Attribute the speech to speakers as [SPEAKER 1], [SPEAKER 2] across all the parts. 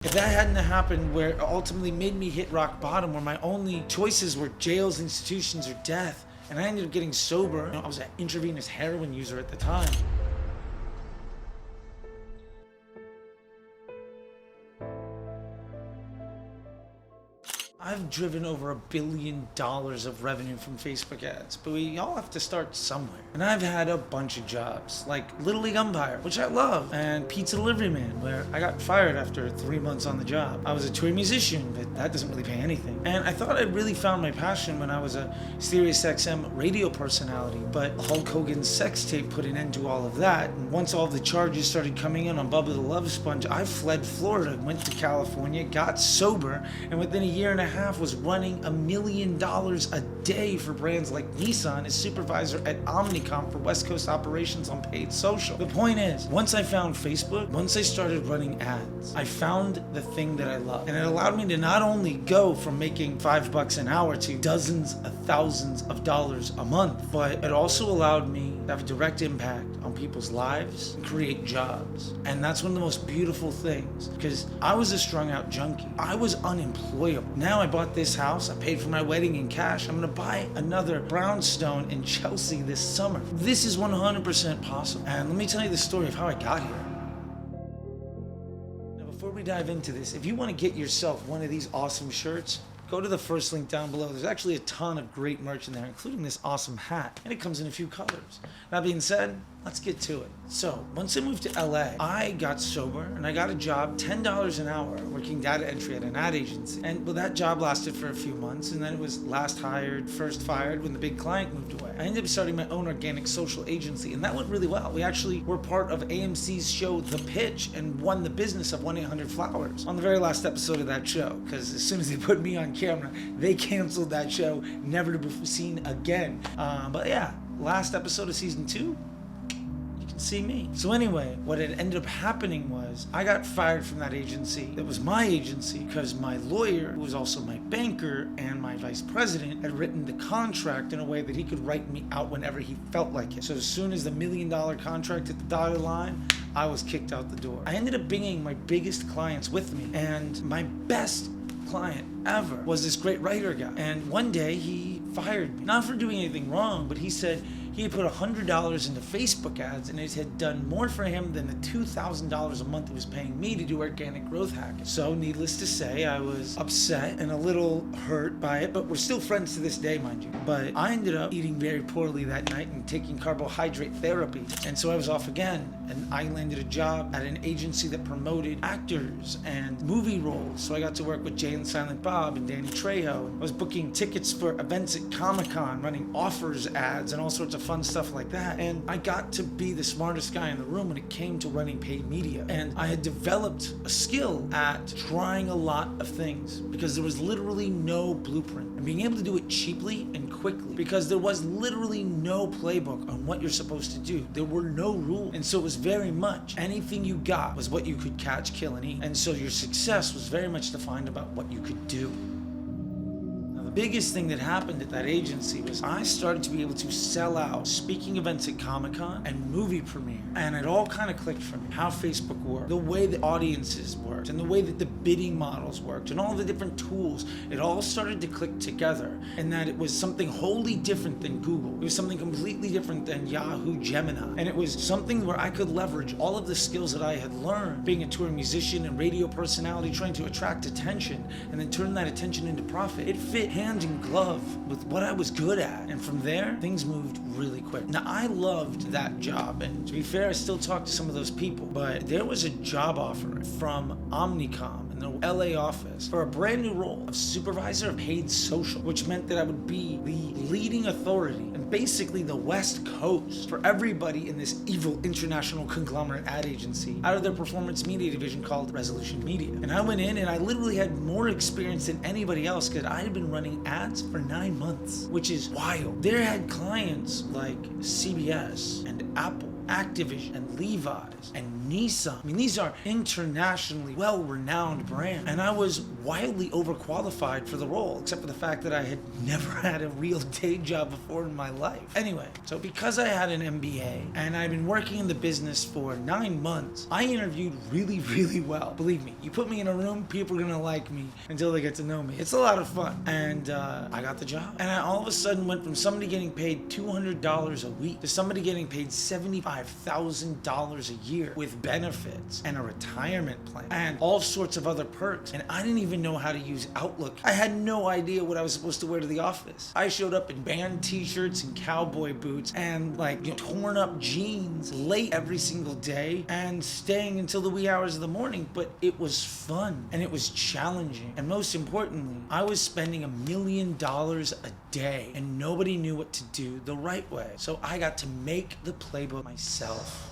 [SPEAKER 1] If that hadn't happened, where it ultimately made me hit rock bottom, where my only choices were jails, institutions, or death, and I ended up getting sober. I was an intravenous heroin user at the time. I've driven over $1 billion of revenue from Facebook ads, but we all have to start somewhere. And I've had a bunch of jobs, like Little League Umpire, which I love, and Pizza Delivery Man, where I got fired after 3 months on the job. I was a tour musician, but that doesn't really pay anything. And I thought I'd really found my passion when I was a Sirius XM radio personality, but Hulk Hogan's sex tape put an end to all of that. And once all the charges started coming in on Bubba the Love Sponge, I fled Florida, went to California, got sober, and within a year and a half was running $1 million a day for brands like Nissan as supervisor at Omnicom for West Coast operations on paid social. The point is, once I found Facebook, once I started running ads, I found the thing that I love. And it allowed me to not only go from making $5 an hour to dozens of thousands of dollars a month, but it also allowed me to have a direct impact on people's lives and create jobs. And that's one of the most beautiful things, because I was a strung out junkie. I was unemployable. Now I bought this house, I paid for my wedding in cash. I'm gonna buy another brownstone in Chelsea this summer. This is 100% possible. And let me tell you the story of how I got here. Now, before we dive into this, if you want to get yourself one of these awesome shirts, go to the first link down below. There's actually a ton of great merch in there, including this awesome hat. And it comes in a few colors. That being said, let's get to it. So, once I moved to LA, I got sober and I got a job, $10 an hour, working data entry at an ad agency. And well, that job lasted for a few months, and then it was last hired, first fired when the big client moved away. I ended up starting my own organic social agency, and that went really well. We actually were part of AMC's show The Pitch and won the business of 1-800-Flowers on the very last episode of that show, because as soon as they put me on camera, they canceled that show, never to be seen again. But yeah, last episode of season 2, see me. So anyway, what had ended up happening was I got fired from that agency. It was my agency because my lawyer, who was also my banker and my vice president, had written the contract in a way that he could write me out whenever he felt like it. So as soon as the $1 million contract hit the dotted line, I was kicked out the door. I ended up bringing my biggest clients with me, and my best client ever was this great writer guy. And one day he fired me, not for doing anything wrong, but he said he had put $100 into Facebook ads, and it had done more for him than the $2,000 a month it was paying me to do organic growth hacking. So needless to say, I was upset and a little hurt by it, but we're still friends to this day, mind you. But I ended up eating very poorly that night and taking carbohydrate therapy. And so I was off again, and I landed a job at an agency that promoted actors and movie roles. So I got to work with Jay and Silent Bob and Danny Trejo. I was booking tickets for events at Comic-Con, running offers ads and all sorts of fun stuff like that. And I got to be the smartest guy in the room when it came to running paid media. And I had developed a skill at trying a lot of things because there was literally no blueprint. And being able to do it cheaply and quickly, because there was literally no playbook on what you're supposed to do. There were no rules. And so it was very much anything you got was what you could catch, kill, and eat. And so your success was very much defined about what you could do. The biggest thing that happened at that agency was I started to be able to sell out speaking events at Comic-Con and movie premiere. And it all kind of clicked for me. How Facebook worked, the way the audiences worked, and the way that the bidding models worked, and all the different tools. It all started to click together, and that it was something wholly different than Google. It was something completely different than Yahoo Gemini. And it was something where I could leverage all of the skills that I had learned being a touring musician and radio personality, trying to attract attention and then turn that attention into profit. It fit hand in glove with what I was good at. And from there, things moved really quick. Now, I loved that job, and to be fair, I still talk to some of those people, but there was a job offer from Omnicom in the LA office for a brand new role of supervisor of paid social, which meant that I would be the leading authority and basically the West Coast for everybody in this evil international conglomerate ad agency out of their performance media division called Resolution Media. And I went in and I literally had more experience than anybody else because I had been running ads for 9 months, which is wild. They had clients like CBS and Apple Activision and Levi's and Nissan. I mean, these are internationally well-renowned brands. And I was wildly overqualified for the role, except for the fact that I had never had a real day job before in my life. Anyway, so because I had an MBA and I'd been working in the business for 9 months, I interviewed really, really well. Believe me, you put me in a room, people are gonna like me until they get to know me. It's a lot of fun. And I got the job. And I all of a sudden went from somebody getting paid $200 a week to somebody getting paid $75,000 a year with benefits and a retirement plan and all sorts of other perks. And I didn't even know how to use Outlook. I had no idea what I was supposed to wear to the office. I showed up in band t-shirts and cowboy boots and torn up jeans late every single day and staying until the wee hours of the morning. But it was fun and it was challenging. And most importantly, I was spending $1 million a day and nobody knew what to do the right way. So I got to make the playbook myself.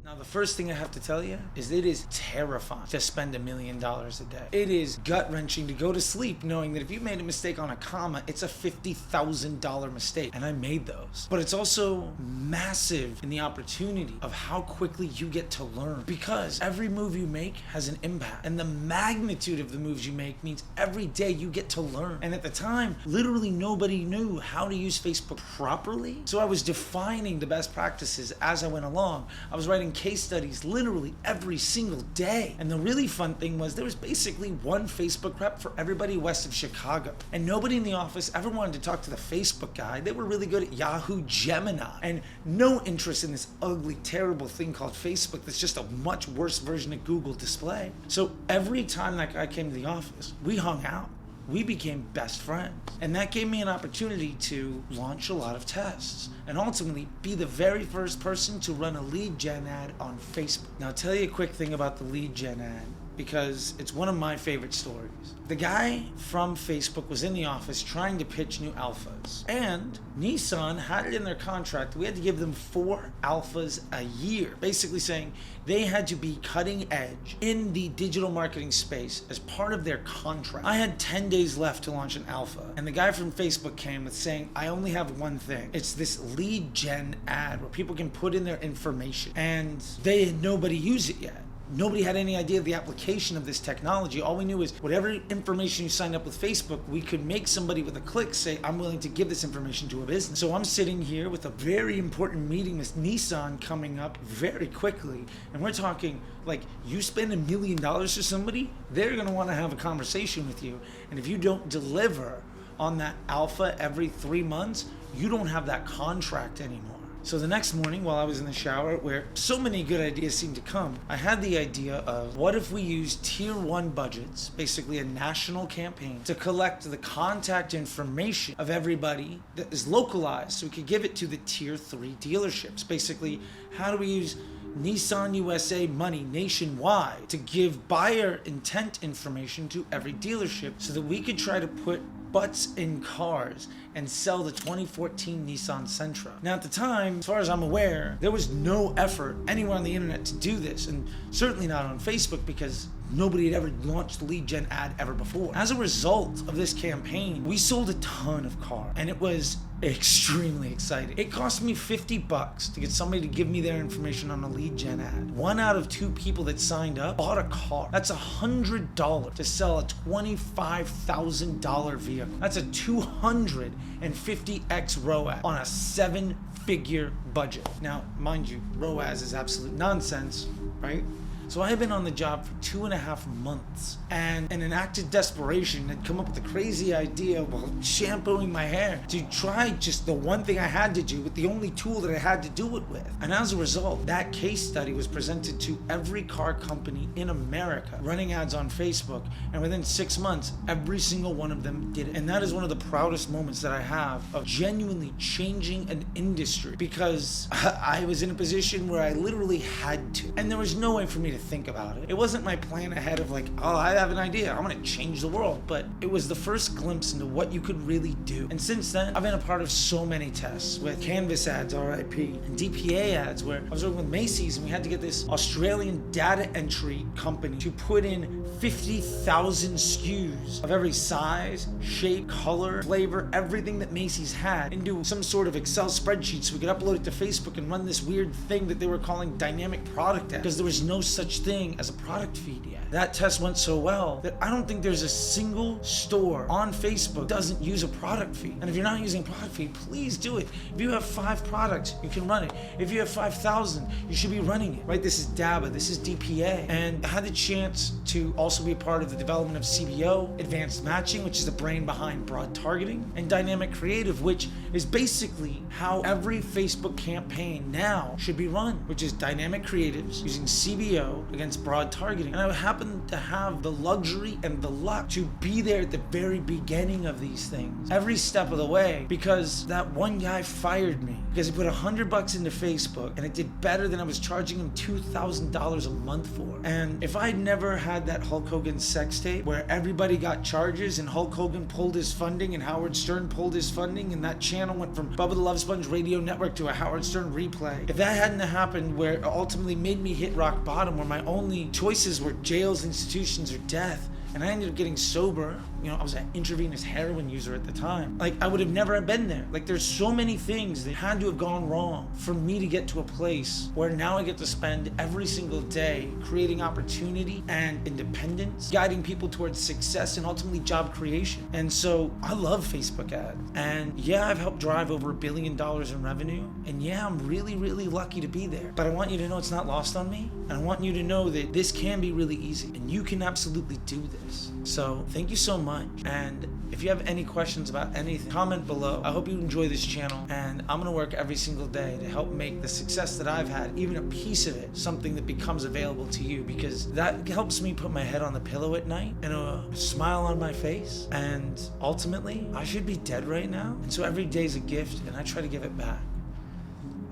[SPEAKER 1] Now, the first thing I have to tell you is it is terrifying to spend $1 million a day. It is gut-wrenching to go to sleep knowing that if you made a mistake on a comma, it's a $50,000 mistake. And I made those. But it's also massive in the opportunity of how quickly you get to learn. Because every move you make has an impact. And the magnitude of the moves you make means every day you get to learn. And at the time, literally nobody knew how to use Facebook properly. So I was defining the best practices as I went along. I was writing case studies literally every single day. And the really fun thing was there was basically one Facebook rep for everybody west of Chicago. And nobody in the office ever wanted to talk to the Facebook guy. They were really good at Yahoo Gemini and no interest in this ugly, terrible thing called Facebook that's just a much worse version of Google Display. So every time that guy came to the office, we hung out. We became best friends. And that gave me an opportunity to launch a lot of tests and ultimately be the very first person to run a lead gen ad on Facebook. Now, I'll tell you a quick thing about the lead gen ad because it's one of my favorite stories. The guy from Facebook was in the office trying to pitch new alphas. And Nissan had it in their contract. We had to give them 4 alphas a year, basically saying they had to be cutting edge in the digital marketing space as part of their contract. I had 10 days left to launch an alpha. And the guy from Facebook came with saying, I only have one thing. It's this lead gen ad where people can put in their information. And they had nobody use it yet. Nobody had any idea of the application of this technology. All we knew is whatever information you signed up with Facebook, we could make somebody with a click say, I'm willing to give this information to a business. So I'm sitting here with a very important meeting with Nissan coming up very quickly. And we're talking like you spend $1 million for somebody, they're going to want to have a conversation with you. And if you don't deliver on that alpha every 3 months, you don't have that contract anymore. So the next morning while I was in the shower, where so many good ideas seemed to come, I had the idea of what if we used tier 1 budgets, basically a national campaign, to collect the contact information of everybody that is localized so we could give it to the tier 3 dealerships. Basically, how do we use Nissan USA money nationwide to give buyer intent information to every dealership so that we could try to put butts in cars and sell the 2014 Nissan Sentra. Now at the time, as far as I'm aware, there was no effort anywhere on the internet to do this, and certainly not on Facebook because nobody had ever launched the lead gen ad ever before. As a result of this campaign, we sold a ton of cars, and it was extremely exciting. It cost me $50 to get somebody to give me their information on a lead gen ad. 1 out of 2 people that signed up bought a car. That's $100 to sell a $25,000 vehicle. That's a 250x ROAS on a 7-figure budget. Now, mind you, ROAS is absolute nonsense, right? So I had been on the job for 2.5 months, and in an act of desperation, had come up with a crazy idea while shampooing my hair to try just the one thing I had to do with the only tool that I had to do it with. And as a result, that case study was presented to every car company in America running ads on Facebook, and within 6 months, every single one of them did it. And that is one of the proudest moments that I have of genuinely changing an industry, because I was in a position where I literally had to, and there was no way for me to to think about it. It wasn't my plan ahead of like, oh, I have an idea, I'm gonna change the world. But it was the first glimpse into what you could really do. And since then, I've been a part of so many tests with Canvas ads, RIP, and DPA ads, where I was working with Macy's and we had to get this Australian data entry company to put in 50,000 SKUs of every size, shape, color, flavor, everything that Macy's had into some sort of Excel spreadsheet so we could upload it to Facebook and run this weird thing that they were calling dynamic product ad, because there was no such thing as a product feed yet. That test went so well that I don't think there's a single store on Facebook doesn't use a product feed. And if you're not using product feed, please do it. If you have 5 products, you can run it. If you have 5,000, you should be running it, right? This is DABA, this is DPA. And I had the chance to also be a part of the development of CBO, advanced matching, which is the brain behind broad targeting, and dynamic creative, which is basically how every Facebook campaign now should be run, which is dynamic creatives using CBO against broad targeting. And I happen to have the luxury and the luck to be there at the very beginning of these things, every step of the way, because that one guy fired me because he put $100 into Facebook and it did better than I was charging him $2,000 a month for. And if I'd never had that Hulk Hogan sex tape where everybody got charges and Hulk Hogan pulled his funding and Howard Stern pulled his funding and that channel went from Bubba the Love Sponge Radio Network to a Howard Stern replay, if that hadn't happened, where it ultimately made me hit rock bottom, where my only choices were jails, institutions, or death, and I ended up getting sober. You know, I was an intravenous heroin user at the time. Like, I would have never been there. Like, there's so many things that had to have gone wrong for me to get to a place where now I get to spend every single day creating opportunity and independence, guiding people towards success and ultimately job creation. And so I love Facebook ads. And yeah, I've helped drive over $1 billion in revenue. And yeah, I'm really, really lucky to be there. But I want you to know it's not lost on me. And I want you to know that this can be really easy and you can absolutely do this. So thank you so much. And if you have any questions about anything, comment below. I hope you enjoy this channel, and I'm gonna work every single day to help make the success that I've had, even a piece of it, something that becomes available to you, because that helps me put my head on the pillow at night and a smile on my face. And ultimately, I should be dead right now. And so every day is a gift, and I try to give it back.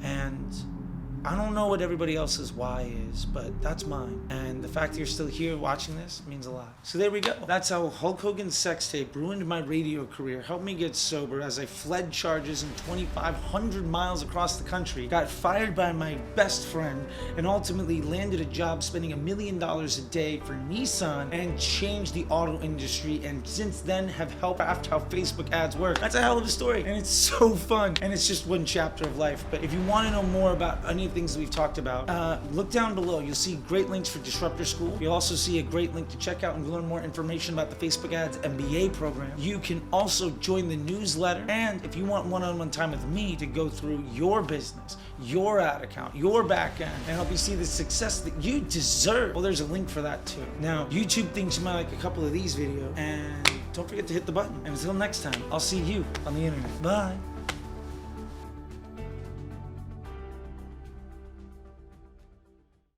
[SPEAKER 1] And I don't know what everybody else's why is, but that's mine. And the fact that you're still here watching this means a lot. So there we go. That's how Hulk Hogan's sex tape ruined my radio career, helped me get sober as I fled charges in 2,500 miles across the country, got fired by my best friend, and ultimately landed a job spending $1 million a day for Nissan and changed the auto industry, and since then have helped craft how Facebook ads work. That's a hell of a story, and it's so fun, and it's just one chapter of life. But if you want to know more about any of things that we've talked about, look down below. You'll see great links for Disruptor School. You'll also see a great link to check out and learn more information about the Facebook Ads MBA program. You can also join the newsletter, and if you want one-on-one time with me to go through your business, your ad account, your back end, and help you see the success that you deserve, well, there's a link for that too. Now, YouTube thinks you might like a couple of these videos, and don't forget to hit the button. And until next time, I'll see you on the internet. Bye.